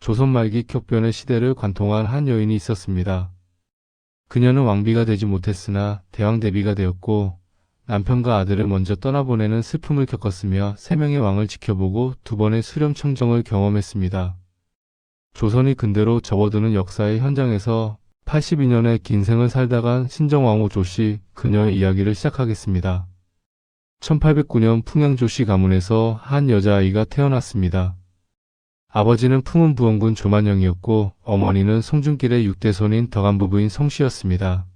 조선 말기 격변의 시대를 관통한 한 여인이 있었습니다. 그녀는 왕비가 되지 못했으나 대왕 대비가 되었고 남편과 아들을 먼저 떠나보내는 슬픔을 겪었으며 3명의 왕을 지켜보고 2번의 수렴청정을 경험했습니다. 조선이 근대로 접어드는 역사의 현장에서 82년의 긴 생을 살다간 신정왕후 조씨, 그녀의 이야기를 시작하겠습니다. 1809년 풍양 조씨 가문에서 한 여자아이가 태어났습니다. 아버지는 풍운부원군 조만영이었고 어머니는 송중길의 6대 손인 덕안부부인 송씨였습니다.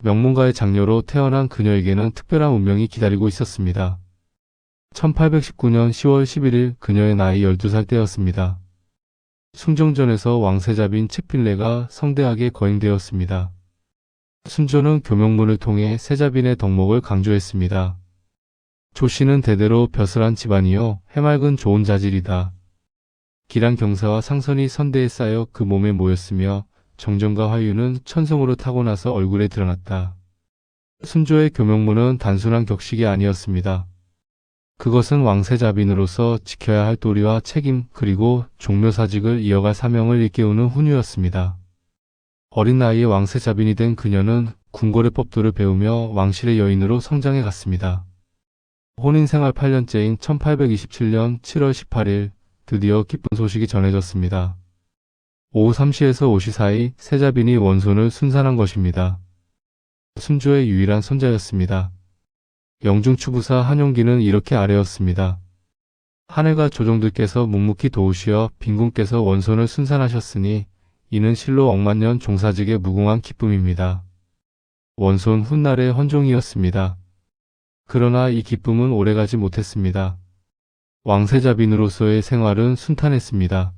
명문가의 장녀로 태어난 그녀에게는 특별한 운명이 기다리고 있었습니다. 1819년 10월 11일 그녀의 나이 12살 때였습니다. 숭정전에서 왕세자빈 칡빌레가 성대하게 거행되었습니다. 순조는 교명문을 통해 세자빈의 덕목을 강조했습니다. 조씨는 대대로 벼슬한 집안이요 해맑은 좋은 자질이다. 길한 경사와 상선이 선대에 쌓여 그 몸에 모였으며 정정과 화유는 천성으로 타고나서 얼굴에 드러났다. 순조의 교명문은 단순한 격식이 아니었습니다. 그것은 왕세자빈으로서 지켜야 할 도리와 책임 그리고 종묘사직을 이어갈 사명을 일깨우는 훈유였습니다. 어린 나이에 왕세자빈이 된 그녀는 궁궐의 법도를 배우며 왕실의 여인으로 성장해 갔습니다. 혼인생활 8년째인 1827년 7월 18일 드디어 기쁜 소식이 전해졌습니다. 오후 3시에서 5시 사이 세자빈이 원손을 순산한 것입니다. 순조의 유일한 손자였습니다. 영중추부사 한용기는 이렇게 아뢰었습니다. 하늘과 조종들께서 묵묵히 도우시어 빈군께서 원손을 순산하셨으니 이는 실로 억만년 종사직의 무궁한 기쁨입니다. 원손 훗날의 헌종이었습니다. 그러나 이 기쁨은 오래가지 못했습니다. 왕세자빈으로서의 생활은 순탄했습니다.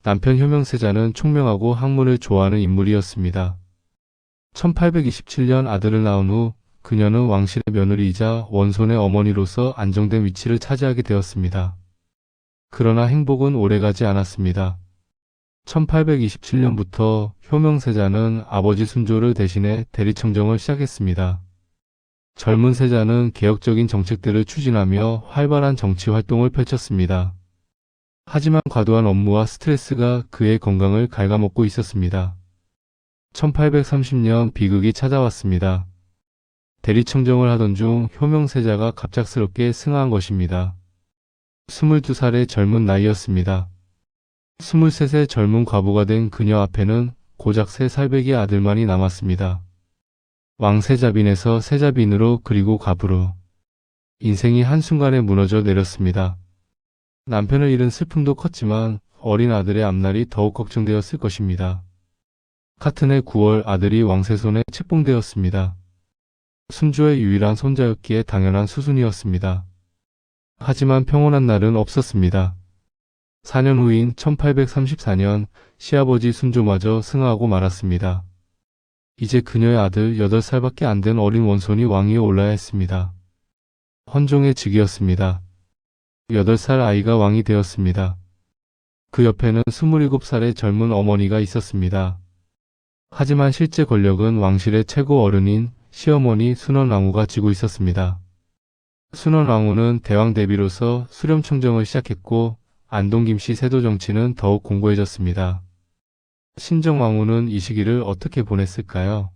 남편 효명세자는 총명하고 학문을 좋아하는 인물이었습니다. 1827년 아들을 낳은 후 그녀는 왕실의 며느리이자 원손의 어머니로서 안정된 위치를 차지하게 되었습니다. 그러나 행복은 오래가지 않았습니다. 1827년부터 효명세자는 아버지 순조를 대신해 대리청정을 시작했습니다. 젊은 세자는 개혁적인 정책들을 추진하며 활발한 정치 활동을 펼쳤습니다. 하지만 과도한 업무와 스트레스가 그의 건강을 갉아먹고 있었습니다. 1830년 비극이 찾아왔습니다. 대리청정을 하던 중 효명세자가 갑작스럽게 승하한 것입니다. 22살의 젊은 나이였습니다. 23세 젊은 과부가 된 그녀 앞에는 고작 3살배기 아들만이 남았습니다. 왕세자빈에서 세자빈으로 그리고 과부로 인생이 한순간에 무너져 내렸습니다. 남편을 잃은 슬픔도 컸지만 어린 아들의 앞날이 더욱 걱정되었을 것입니다. 같은 해 9월 아들이 왕세손에 책봉되었습니다. 순조의 유일한 손자였기에 당연한 수순이었습니다. 하지만 평온한 날은 없었습니다. 4년 후인 1834년 시아버지 순조마저 승하하고 말았습니다. 이제 그녀의 아들 8살밖에 안 된 어린 원손이 왕위에 올라야 했습니다. 헌종의 직이었습니다. 8살 아이가 왕이 되었습니다. 그 옆에는 27살의 젊은 어머니가 있었습니다. 하지만 실제 권력은 왕실의 최고 어른인 시어머니 순원왕후가 쥐고 있었습니다. 순원왕후는 대왕 대비로서 수렴청정을 시작했고 안동김씨 세도 정치는 더욱 공고해졌습니다. 신정왕후는 이 시기를 어떻게 보냈을까요?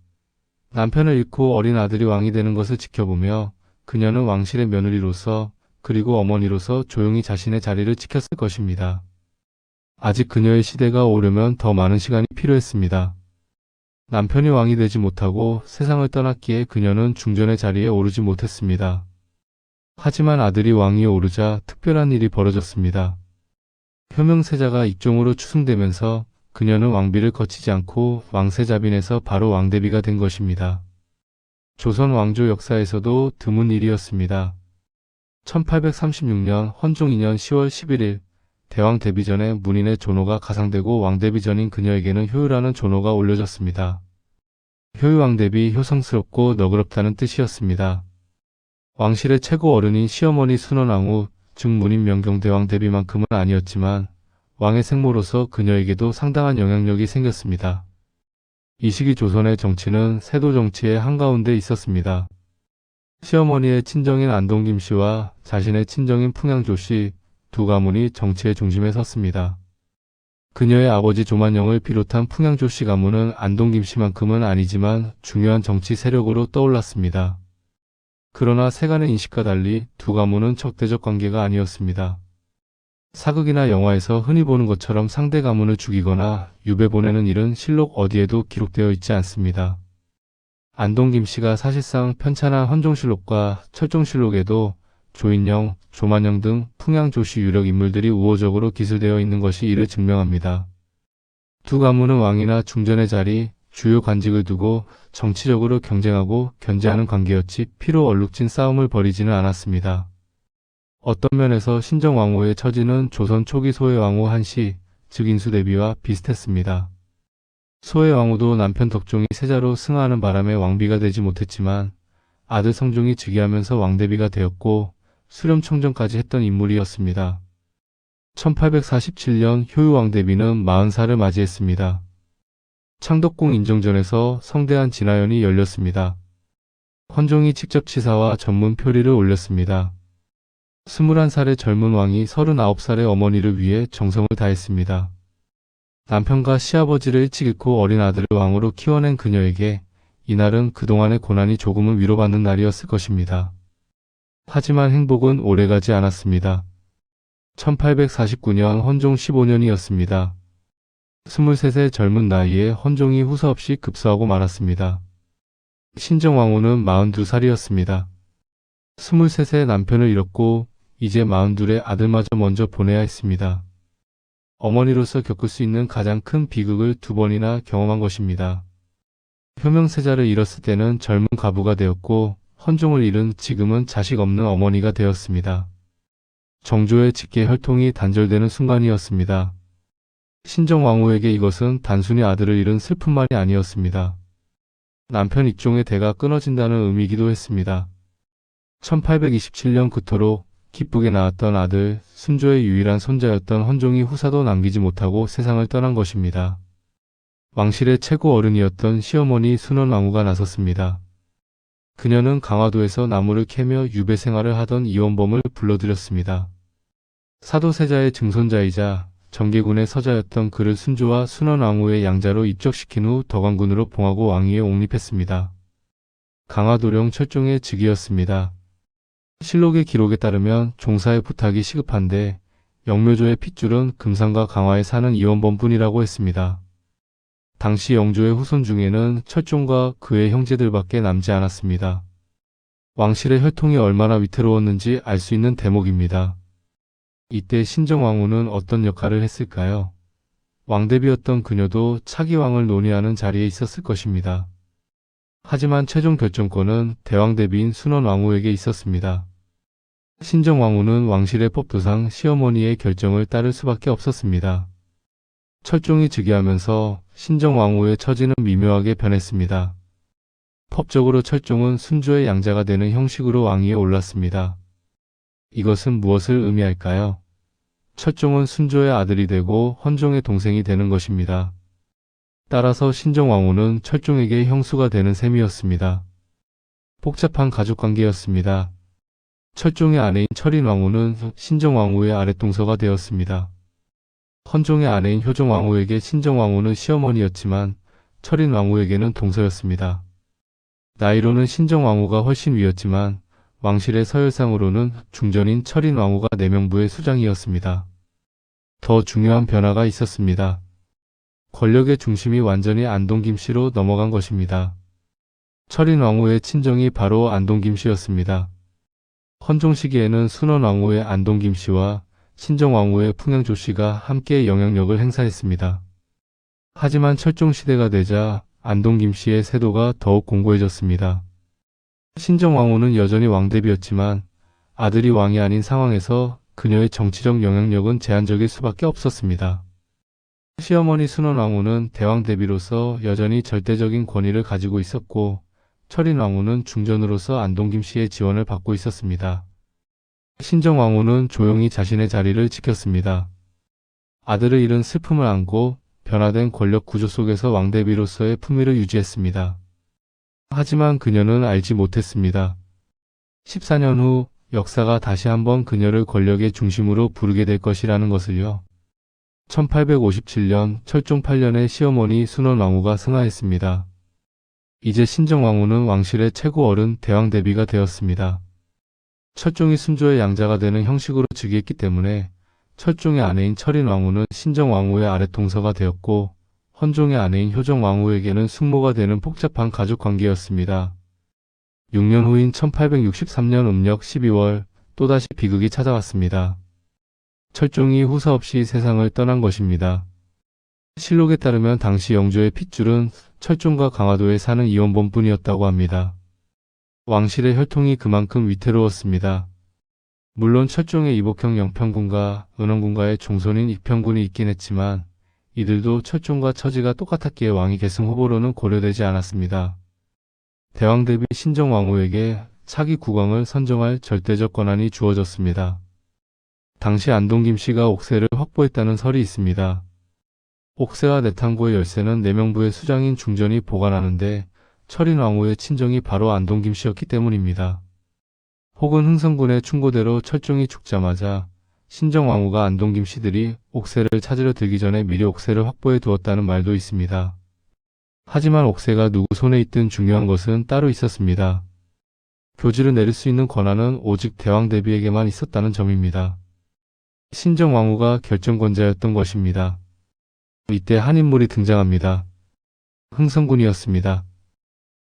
남편을 잃고 어린 아들이 왕이 되는 것을 지켜보며 그녀는 왕실의 며느리로서 그리고 어머니로서 조용히 자신의 자리를 지켰을 것입니다. 아직 그녀의 시대가 오려면 더 많은 시간이 필요했습니다. 남편이 왕이 되지 못하고 세상을 떠났기에 그녀는 중전의 자리에 오르지 못했습니다. 하지만 아들이 왕위에 오르자 특별한 일이 벌어졌습니다. 효명세자가 익종으로 추승되면서 그녀는 왕비를 거치지 않고 왕세자빈에서 바로 왕대비가 된 것입니다. 조선 왕조 역사에서도 드문 일이었습니다. 1836년 헌종 2년 10월 11일 대왕 데뷔 전에 문인의 존호가 가상되고 왕데뷔 전인 그녀에게는 효유라는 존호가 올려졌습니다. 효유 왕데뷔 효성스럽고 너그럽다는 뜻이었습니다. 왕실의 최고 어른인 시어머니 순원왕후 즉 문인 명경 대왕 데뷔만큼은 아니었지만 왕의 생모로서 그녀에게도 상당한 영향력이 생겼습니다. 이 시기 조선의 정치는 세도 정치의 한가운데 있었습니다. 시어머니의 친정인 안동김씨와 자신의 친정인 풍양조씨 두 가문이 정치의 중심에 섰습니다. 그녀의 아버지 조만영을 비롯한 풍양조씨 가문은 안동 김씨만큼은 아니지만 중요한 정치 세력으로 떠올랐습니다. 그러나 세간의 인식과 달리 두 가문은 적대적 관계가 아니었습니다. 사극이나 영화에서 흔히 보는 것처럼 상대 가문을 죽이거나 유배 보내는 일은 실록 어디에도 기록되어 있지 않습니다. 안동 김씨가 사실상 편찬한 헌종실록과 철종실록에도 조인영, 조만영 등 풍양조씨 유력 인물들이 우호적으로 기술되어 있는 것이 이를 증명합니다. 두 가문은 왕이나 중전의 자리, 주요 관직을 두고 정치적으로 경쟁하고 견제하는 관계였지 피로 얼룩진 싸움을 벌이지는 않았습니다. 어떤 면에서 신정왕후의 처지는 조선 초기 소해왕후 한씨, 즉 인수대비와 비슷했습니다. 소해왕후도 남편 덕종이 세자로 승하하는 바람에 왕비가 되지 못했지만 아들 성종이 즉위하면서 왕대비가 되었고 수렴청정까지 했던 인물이었습니다. 1847년 효유 왕대비는 40살을 맞이했습니다. 창덕궁 인정전에서 성대한 진화연이 열렸습니다. 헌종이 직접 치사와 전문 표리를 올렸습니다. 21살의 젊은 왕이 39살의 어머니를 위해 정성을 다했습니다. 남편과 시아버지를 일찍 잃고 어린 아들을 왕으로 키워낸 그녀에게 이날은 그동안의 고난이 조금은 위로받는 날이었을 것입니다. 하지만 행복은 오래가지 않았습니다. 1849년 헌종 15년이었습니다. 23세 젊은 나이에 헌종이 후사 없이 급소하고 말았습니다. 신정왕후는 42살이었습니다. 23세 남편을 잃었고 이제 42의 아들마저 먼저 보내야 했습니다. 어머니로서 겪을 수 있는 가장 큰 비극을 2번이나 경험한 것입니다. 효명세자를 잃었을 때는 젊은 과부가 되었고 헌종을 잃은 지금은 자식 없는 어머니가 되었습니다. 정조의 직계 혈통이 단절되는 순간이었습니다. 신정왕후에게 이것은 단순히 아들을 잃은 슬픔만이 아니었습니다. 남편 익종의 대가 끊어진다는 의미이기도 했습니다. 1827년 그토록 기쁘게 낳았던 아들, 순조의 유일한 손자였던 헌종이 후사도 남기지 못하고 세상을 떠난 것입니다. 왕실의 최고 어른이었던 시어머니 순원왕후가 나섰습니다. 그녀는 강화도에서 나무를 캐며 유배 생활을 하던 이원범을 불러들였습니다. 사도세자의 증손자이자 정계군의 서자였던 그를 순조와 순원왕후의 양자로 입적시킨 후 덕안군으로 봉하고 왕위에 옹립했습니다. 강화도령 철종의 즉위였습니다. 실록의 기록에 따르면 종사의 부탁이 시급한데 영묘조의 핏줄은 금산과 강화에 사는 이원범뿐이라고 했습니다. 당시 영조의 후손 중에는 철종과 그의 형제들밖에 남지 않았습니다. 왕실의 혈통이 얼마나 위태로웠는지 알 수 있는 대목입니다. 이때 신정왕후는 어떤 역할을 했을까요? 왕대비였던 그녀도 차기 왕을 논의하는 자리에 있었을 것입니다. 하지만 최종 결정권은 대왕대비인 순원왕후에게 있었습니다. 신정왕후는 왕실의 법도상 시어머니의 결정을 따를 수밖에 없었습니다. 철종이 즉위하면서 신정왕후의 처지는 미묘하게 변했습니다. 법적으로 철종은 순조의 양자가 되는 형식으로 왕위에 올랐습니다. 이것은 무엇을 의미할까요? 철종은 순조의 아들이 되고 헌종의 동생이 되는 것입니다. 따라서 신정왕후는 철종에게 형수가 되는 셈이었습니다. 복잡한 가족관계였습니다. 철종의 아내인 철인왕후는 신정왕후의 아랫동서가 되었습니다. 헌종의 아내인 효종왕후에게 신정왕후는 시어머니였지만 철인왕후에게는 동서였습니다. 나이로는 신정왕후가 훨씬 위였지만 왕실의 서열상으로는 중전인 철인왕후가 내명부의 수장이었습니다. 더 중요한 변화가 있었습니다. 권력의 중심이 완전히 안동 김씨로 넘어간 것입니다. 철인왕후의 친정이 바로 안동 김씨였습니다. 헌종 시기에는 순원왕후의 안동 김씨와 신정왕후의 풍양조씨가 함께 영향력을 행사했습니다. 하지만 철종시대가 되자 안동 김씨의 세도가 더욱 공고해졌습니다. 신정왕후는 여전히 왕대비였지만 아들이 왕이 아닌 상황에서 그녀의 정치적 영향력은 제한적일 수밖에 없었습니다. 시어머니 순원왕후는 대왕대비로서 여전히 절대적인 권위를 가지고 있었고 철인왕후는 중전으로서 안동 김씨의 지원을 받고 있었습니다. 신정왕후는 조용히 자신의 자리를 지켰습니다. 아들을 잃은 슬픔을 안고 변화된 권력 구조 속에서 왕대비로서의 품위를 유지했습니다. 하지만 그녀는 알지 못했습니다. 14년 후 역사가 다시 한번 그녀를 권력의 중심으로 부르게 될 것이라는 것을요. 1857년 철종 8년에 시어머니 순원왕후가 승하했습니다. 이제 신정왕후는 왕실의 최고 어른 대왕대비가 되었습니다. 철종이 순조의 양자가 되는 형식으로 즉위했기 때문에 철종의 아내인 철인왕후는 신정왕후의 아랫동서가 되었고 헌종의 아내인 효정왕후에게는 숙모가 되는 복잡한 가족관계였습니다. 6년 후인 1863년 음력 12월 또다시 비극이 찾아왔습니다. 철종이 후사 없이 세상을 떠난 것입니다. 실록에 따르면 당시 영조의 핏줄은 철종과 강화도에 사는 이원본뿐이었다고 합니다. 왕실의 혈통이 그만큼 위태로웠습니다. 물론 철종의 이복형 영평군과 은원군과의 종손인 익평군이 있긴 했지만 이들도 철종과 처지가 똑같았기에 왕위 계승 후보로는 고려되지 않았습니다. 대왕 대비 신정왕후에게 차기 국왕을 선정할 절대적 권한이 주어졌습니다. 당시 안동 김씨가 옥새를 확보했다는 설이 있습니다. 옥새와 내탕고의 열쇠는 내명부의 수장인 중전이 보관하는데 철인왕후의 친정이 바로 안동 김씨였기 때문입니다. 혹은 흥성군의 충고대로 철종이 죽자마자 신정왕후가 안동 김씨들이 옥새를 찾으려 들기 전에 미리 옥새를 확보해 두었다는 말도 있습니다. 하지만 옥새가 누구 손에 있든 중요한 것은 따로 있었습니다. 교지를 내릴 수 있는 권한은 오직 대왕 대비에게만 있었다는 점입니다. 신정왕후가 결정권자였던 것입니다. 이때 한 인물이 등장합니다. 흥성군이었습니다.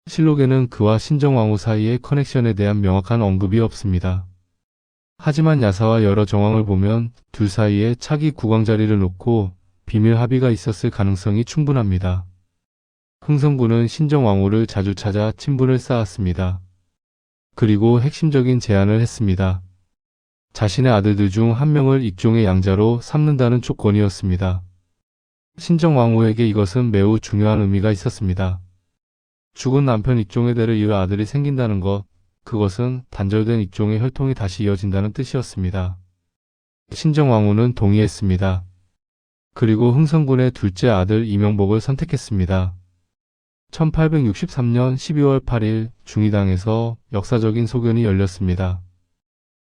실록에는 그와 신정왕후 사이의 커넥션에 대한 명확한 언급이 없습니다. 하지만 야사와 여러 정황을 보면 둘 사이에 차기 국왕 자리를 놓고 비밀 합의가 있었을 가능성이 충분합니다. 흥성군은 신정왕후를 자주 찾아 친분을 쌓았습니다. 그리고 핵심적인 제안을 했습니다. 자신의 아들들 중 한 명을 익종의 양자로 삼는다는 조건이었습니다. 신정왕후에게 이것은 매우 중요한 의미가 있었습니다. 죽은 남편 익종의 대를 이을 아들이 생긴다는 것, 그것은 단절된 익종의 혈통이 다시 이어진다는 뜻이었습니다. 신정왕후는 동의했습니다. 그리고 흥성군의 둘째 아들 이명복을 선택했습니다. 1863년 12월 8일 중의당에서 역사적인 소견이 열렸습니다.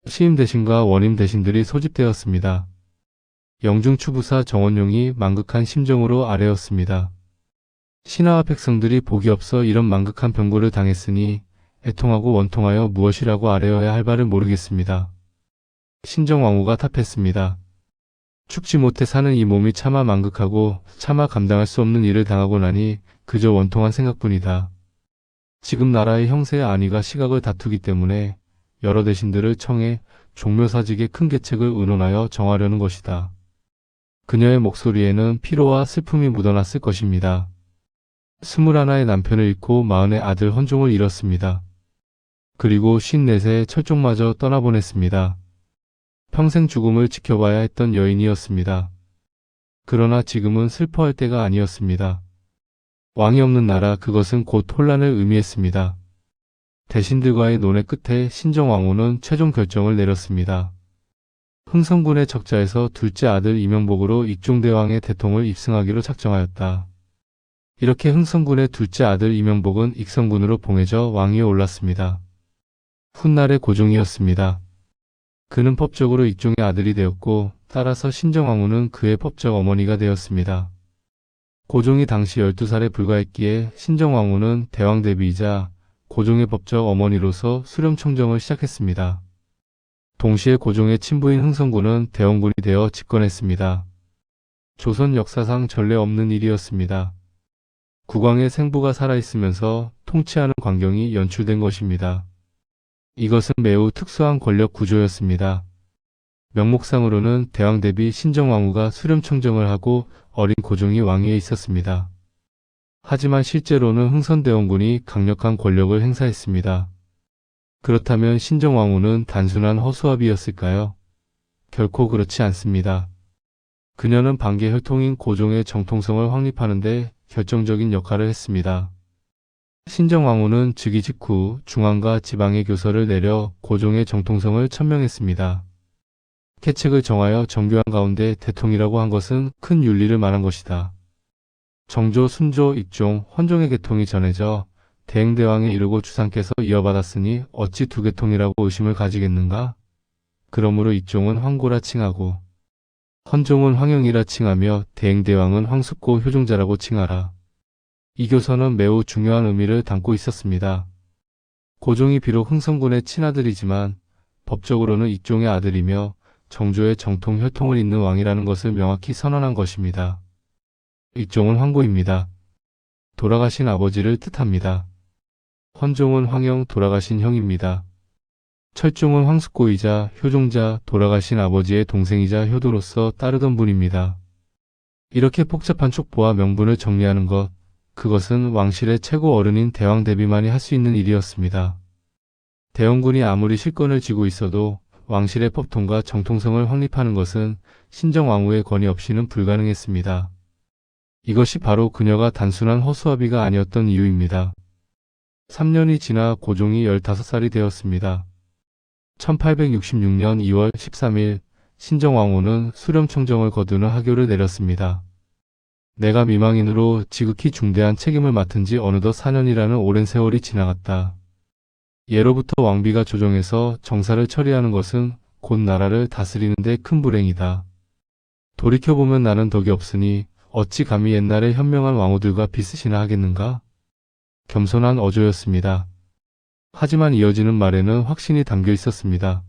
시임 대신과 원임 대신들이 소집되었습니다. 영중 추부사 정원용이 망극한 심정으로 아뢰었습니다. 신하와 백성들이 복이 없어 이런 망극한 병고를 당했으니 애통하고 원통하여 무엇이라고 아뢰어야 할 바를 모르겠습니다. 신정왕후가 답했습니다. 축지 못해 사는 이 몸이 차마 망극하고 차마 감당할 수 없는 일을 당하고 나니 그저 원통한 생각뿐이다. 지금 나라의 형세의 안위가 시각을 다투기 때문에 여러 대신들을 청해 종묘사직의 큰 계책을 의논하여 정하려는 것이다. 그녀의 목소리에는 피로와 슬픔이 묻어났을 것입니다. 21의 남편을 잃고 40의 아들 헌종을 잃었습니다. 그리고 54세의 철종마저 떠나보냈습니다. 평생 죽음을 지켜봐야 했던 여인이었습니다. 그러나 지금은 슬퍼할 때가 아니었습니다. 왕이 없는 나라, 그것은 곧 혼란을 의미했습니다. 대신들과의 논의 끝에 신정왕후는 최종 결정을 내렸습니다. 흥성군의 적자에서 둘째 아들 이명복으로 익종대왕의 대통을 입승하기로 작정하였다. 이렇게 흥성군의 둘째 아들 이명복은 익성군으로 봉해져 왕위에 올랐습니다. 훗날의 고종이었습니다. 그는 법적으로 익종의 아들이 되었고 따라서 신정왕후는 그의 법적 어머니가 되었습니다. 고종이 당시 12살에 불과했기에 신정왕후는 대왕 대비이자 고종의 법적 어머니로서 수렴청정을 시작했습니다. 동시에 고종의 친부인 흥성군은 대원군이 되어 집권했습니다. 조선 역사상 전례 없는 일이었습니다. 국왕의 생부가 살아있으면서 통치하는 광경이 연출된 것입니다. 이것은 매우 특수한 권력 구조였습니다. 명목상으로는 대왕 대비 신정왕후가 수렴청정을 하고 어린 고종이 왕위에 있었습니다. 하지만 실제로는 흥선대원군이 강력한 권력을 행사했습니다. 그렇다면 신정왕후는 단순한 허수아비였을까요? 결코 그렇지 않습니다. 그녀는 반계 혈통인 고종의 정통성을 확립하는 데 결정적인 역할을 했습니다. 신정왕후는 즉위 직후 중앙과 지방의 교서를 내려 고종의 정통성을 천명했습니다. 계책을 정하여 정교한 가운데 대통이라고 한 것은 큰 윤리를 말한 것이다. 정조, 순조, 익종, 헌종의 계통이 전해져 대행대왕에 이르고 주상께서 이어받았으니 어찌 두 계통이라고 의심을 가지겠는가? 그러므로 익종은 황고라 칭하고 헌종은 황영이라 칭하며 대행대왕은 황숙고 효종자라고 칭하라. 이 교서는 매우 중요한 의미를 담고 있었습니다. 고종이 비록 흥선군의 친아들이지만 법적으로는 익종의 아들이며 정조의 정통 혈통을 잇는 왕이라는 것을 명확히 선언한 것입니다. 익종은 황고입니다. 돌아가신 아버지를 뜻합니다. 헌종은 황영 돌아가신 형입니다. 철종은 황숙고이자 효종자 돌아가신 아버지의 동생이자 효도로서 따르던 분입니다. 이렇게 복잡한 촉보와 명분을 정리하는 것, 그것은 왕실의 최고 어른인 대왕 대비만이 할 수 있는 일이었습니다. 대원군이 아무리 실권을 쥐고 있어도 왕실의 법통과 정통성을 확립하는 것은 신정왕후의 권위 없이는 불가능했습니다. 이것이 바로 그녀가 단순한 허수아비가 아니었던 이유입니다. 3년이 지나 고종이 15살이 되었습니다. 1866년 2월 13일 신정왕후는 수렴청정을 거두는 하교를 내렸습니다. 내가 미망인으로 지극히 중대한 책임을 맡은 지 어느덧 4년이라는 오랜 세월이 지나갔다. 예로부터 왕비가 조정해서 정사를 처리하는 것은 곧 나라를 다스리는 데 큰 불행이다. 돌이켜보면 나는 덕이 없으니 어찌 감히 옛날의 현명한 왕후들과 비슷이나 하겠는가? 겸손한 어조였습니다. 하지만 이어지는 말에는 확신이 담겨 있었습니다.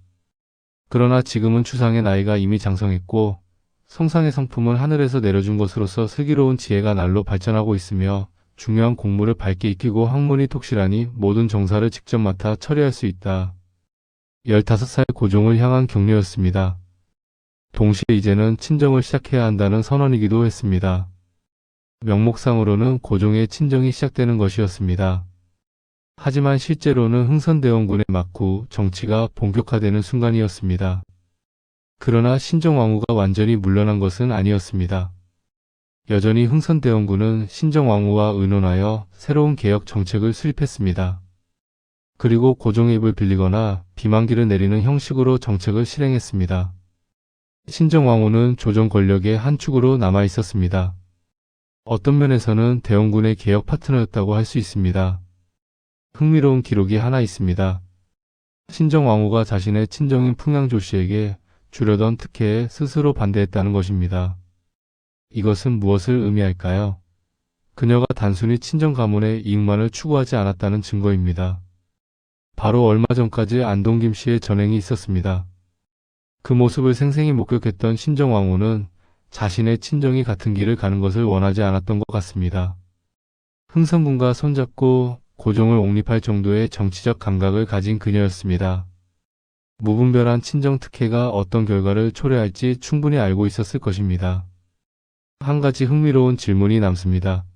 그러나 지금은 추상의 나이가 이미 장성했고 성상의 성품은 하늘에서 내려준 것으로서 슬기로운 지혜가 날로 발전하고 있으며 중요한 공무를 밝게 익히고 학문이 독실하니 모든 정사를 직접 맡아 처리할 수 있다. 15살 고종을 향한 격려였습니다. 동시에 이제는 친정을 시작해야 한다는 선언이기도 했습니다. 명목상으로는 고종의 친정이 시작되는 것이었습니다. 하지만 실제로는 흥선대원군의 막후 정치가 본격화되는 순간이었습니다. 그러나 신정왕후가 완전히 물러난 것은 아니었습니다. 여전히 흥선대원군은 신정왕후와 의논하여 새로운 개혁 정책을 수립했습니다. 그리고 고종의 입을 빌리거나 비만기를 내리는 형식으로 정책을 실행했습니다. 신정왕후는 조정 권력의 한 축으로 남아 있었습니다. 어떤 면에서는 대원군의 개혁 파트너였다고 할 수 있습니다. 흥미로운 기록이 하나 있습니다. 신정왕후가 자신의 친정인 풍양조씨에게 주려던 특혜에 스스로 반대했다는 것입니다. 이것은 무엇을 의미할까요? 그녀가 단순히 친정 가문의 이익만을 추구하지 않았다는 증거입니다. 바로 얼마 전까지 안동김 씨의 전행이 있었습니다. 그 모습을 생생히 목격했던 신정왕후는 자신의 친정이 같은 길을 가는 것을 원하지 않았던 것 같습니다. 흥선군과 손잡고 고종을 옹립할 정도의 정치적 감각을 가진 그녀였습니다. 무분별한 친정 특혜가 어떤 결과를 초래할지 충분히 알고 있었을 것입니다. 한 가지 흥미로운 질문이 남습니다.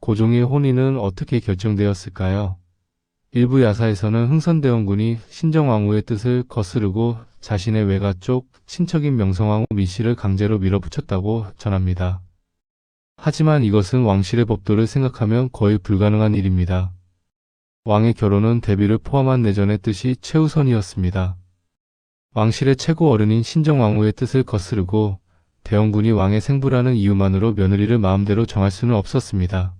고종의 혼인은 어떻게 결정되었을까요? 일부 야사에서는 흥선대원군이 신정왕후의 뜻을 거스르고 자신의 외가 쪽 친척인 명성왕후 민씨를 강제로 밀어붙였다고 전합니다. 하지만 이것은 왕실의 법도를 생각하면 거의 불가능한 일입니다. 왕의 결혼은 대비를 포함한 내전의 뜻이 최우선이었습니다. 왕실의 최고 어른인 신정왕후의 뜻을 거스르고 대원군이 왕의 생부라는 이유만으로 며느리를 마음대로 정할 수는 없었습니다.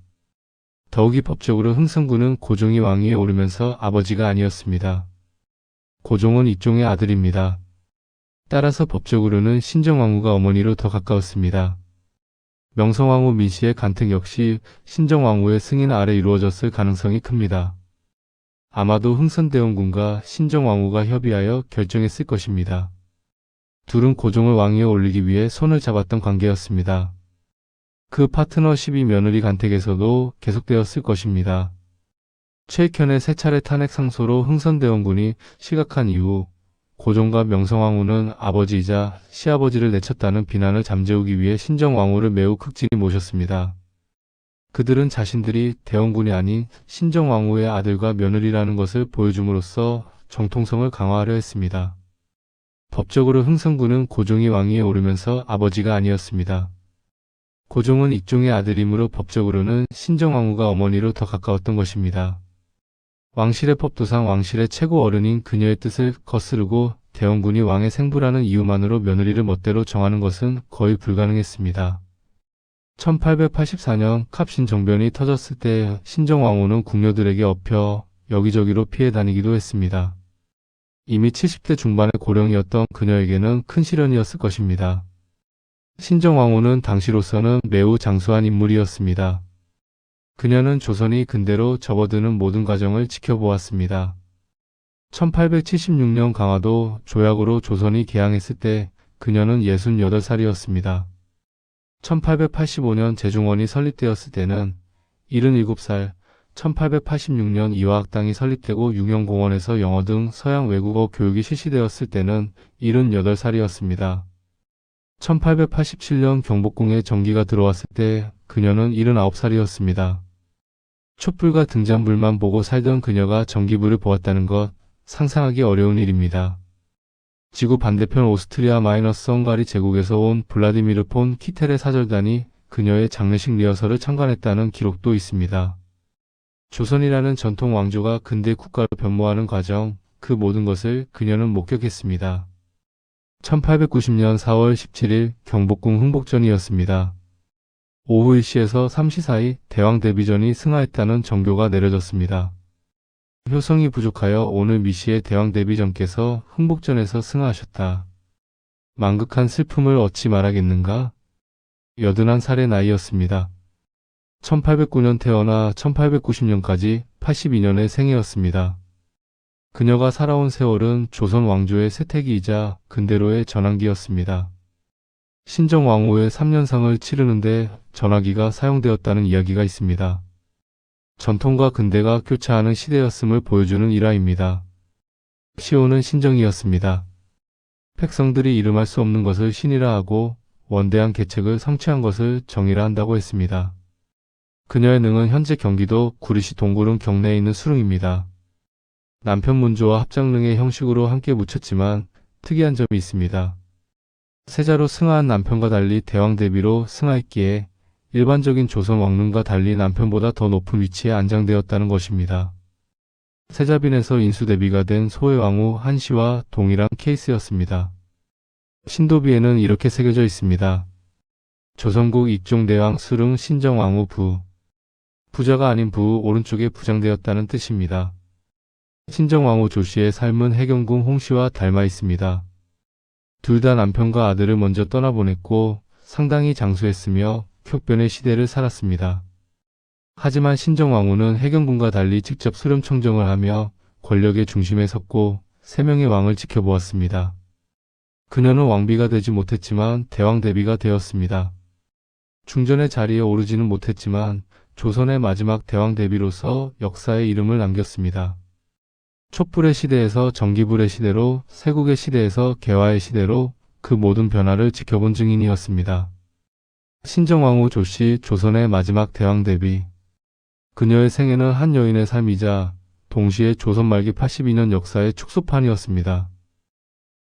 더욱이 법적으로 흥선군은 고종이 왕위에 오르면서 아버지가 아니었습니다. 고종은 익종의 아들입니다. 따라서 법적으로는 신정왕후가 어머니로 더 가까웠습니다. 명성왕후 민씨의 간택 역시 신정왕후의 승인 아래 이루어졌을 가능성이 큽니다. 아마도 흥선대원군과 신정왕후가 협의하여 결정했을 것입니다. 둘은 고종을 왕위에 올리기 위해 손을 잡았던 관계였습니다. 그 파트너십이 며느리 간택에서도 계속되었을 것입니다. 최익현의 세 차례 탄핵 상소로 흥선대원군이 실각한 이후 고종과 명성왕후는 아버지이자 시아버지를 내쳤다는 비난을 잠재우기 위해 신정왕후를 매우 극진히 모셨습니다. 그들은 자신들이 대원군이 아닌 신정왕후의 아들과 며느리라는 것을 보여줌으로써 정통성을 강화하려 했습니다. 법적으로 흥선군은 고종이 왕위에 오르면서 아버지가 아니었습니다. 고종은 익종의 아들이므로 법적으로는 신정왕후가 어머니로 더 가까웠던 것입니다. 왕실의 법도상 왕실의 최고 어른인 그녀의 뜻을 거스르고 대원군이 왕의 생부라는 이유만으로 며느리를 멋대로 정하는 것은 거의 불가능했습니다. 1884년 갑신 정변이 터졌을 때 신정왕후는 궁녀들에게 엎여 여기저기로 피해 다니기도 했습니다. 이미 70대 중반의 고령이었던 그녀에게는 큰 시련이었을 것입니다. 신정왕후는 당시로서는 매우 장수한 인물이었습니다. 그녀는 조선이 근대로 접어드는 모든 과정을 지켜보았습니다. 1876년 강화도 조약으로 조선이 개항했을 때 그녀는 68살이었습니다. 1885년 제중원이 설립되었을 때는 77살, 1886년 이화학당이 설립되고 육영공원에서 영어 등 서양 외국어 교육이 실시되었을 때는 78살이었습니다. 1887년 경복궁에 전기가 들어왔을 때 그녀는 79살이었습니다. 촛불과 등잔불만 보고 살던 그녀가 전기불을 보았다는 것, 상상하기 어려운 일입니다. 지구 반대편 오스트리아 마이너스 헝가리 제국에서 온 블라디미르 폰 키텔의 사절단이 그녀의 장례식 리허설을 참관했다는 기록도 있습니다. 조선이라는 전통 왕조가 근대 국가로 변모하는 과정, 그 모든 것을 그녀는 목격했습니다. 1890년 4월 17일 경복궁 흥복전이었습니다. 오후 1시에서 3시 사이 대왕 데뷔전이 승하했다는 정교가 내려졌습니다. 효성이 부족하여 오늘 미시에 대왕 데뷔전께서 흥복전에서 승하하셨다. 망극한 슬픔을 어찌 말하겠는가? 81살의 나이였습니다. 1809년 태어나 1890년까지 82년의 생애였습니다. 그녀가 살아온 세월은 조선 왕조의 쇠퇴기이자 근대로의 전환기였습니다. 신정왕후의 3년상을 치르는데 전화기가 사용되었다는 이야기가 있습니다. 전통과 근대가 교차하는 시대였음을 보여주는 일화입니다. 시호는 신정이었습니다. 백성들이 이름할 수 없는 것을 신이라 하고 원대한 계책을 성취한 것을 정이라 한다고 했습니다. 그녀의 능은 현재 경기도 구리시 동구릉 경내에 있는 수릉입니다. 남편 문조와 합장릉의 형식으로 함께 묻혔지만 특이한 점이 있습니다. 세자로 승하한 남편과 달리 대왕 대비로 승하했기에 일반적인 조선 왕릉과 달리 남편보다 더 높은 위치에 안장되었다는 것입니다. 세자빈에서 인수대비가 된 소외왕후 한씨와 동일한 케이스였습니다. 신도비에는 이렇게 새겨져 있습니다. 조선국 익종대왕 수릉 신정왕후 부. 부자가 아닌 부 오른쪽에 부장되었다는 뜻입니다. 신정왕후 조씨의 삶은 해경궁 홍씨와 닮아 있습니다. 둘 다 남편과 아들을 먼저 떠나보냈고 상당히 장수했으며 격변의 시대를 살았습니다. 하지만 신정왕후는 해경궁과 달리 직접 수렴청정을 하며 권력의 중심에 섰고 3명의 왕을 지켜보았습니다. 그녀는 왕비가 되지 못했지만 대왕 대비가 되었습니다. 중전의 자리에 오르지는 못했지만 조선의 마지막 대왕 대비로서 역사에 이름을 남겼습니다. 촛불의 시대에서 전기불의 시대로 세국의 시대에서 개화의 시대로 그 모든 변화를 지켜본 증인이었습니다. 신정왕후 조씨 조선의 마지막 대왕 대비. 그녀의 생애는 한 여인의 삶이자 동시에 조선 말기 82년 역사의 축소판이었습니다.